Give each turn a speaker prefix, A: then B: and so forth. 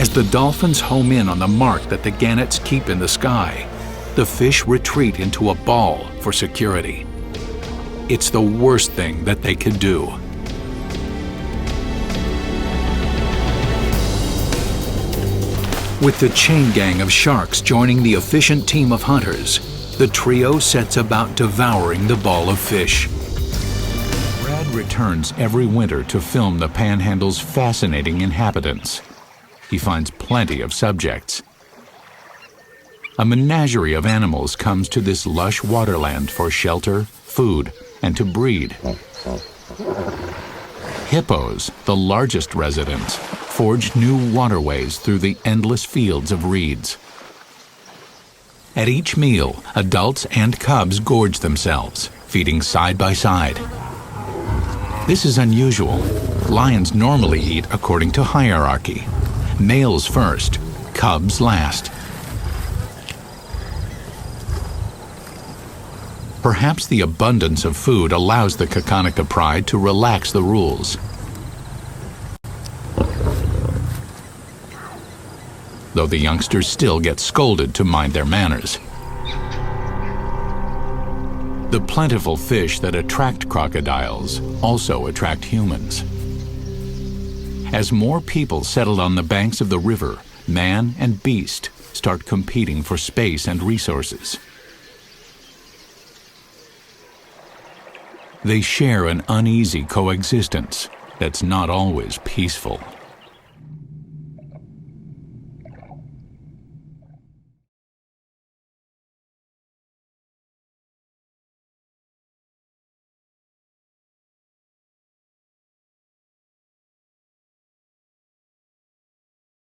A: As the dolphins home in on the mark that the gannets keep in the sky, the fish retreat into a ball for security. It's the worst thing that they could do. With the chain gang of sharks joining the efficient team of hunters, the trio sets about devouring the ball of fish. Brad returns every winter to film the Panhandle's fascinating inhabitants. He finds plenty of subjects. A menagerie of animals comes to this lush waterland for shelter, food, and to breed. Hippos, the largest residents, forge new waterways through the endless fields of reeds. At each meal, adults and cubs gorge themselves, feeding side by side. This is unusual. Lions normally eat according to hierarchy. Males first, cubs last. Perhaps the abundance of food allows the Kakanika pride to relax the rules. Though the youngsters still get scolded to mind their manners. The plentiful fish that attract crocodiles also attract humans. As more people settle on the banks of the river, man and beast start competing for space and resources. They share an uneasy coexistence that's not always peaceful.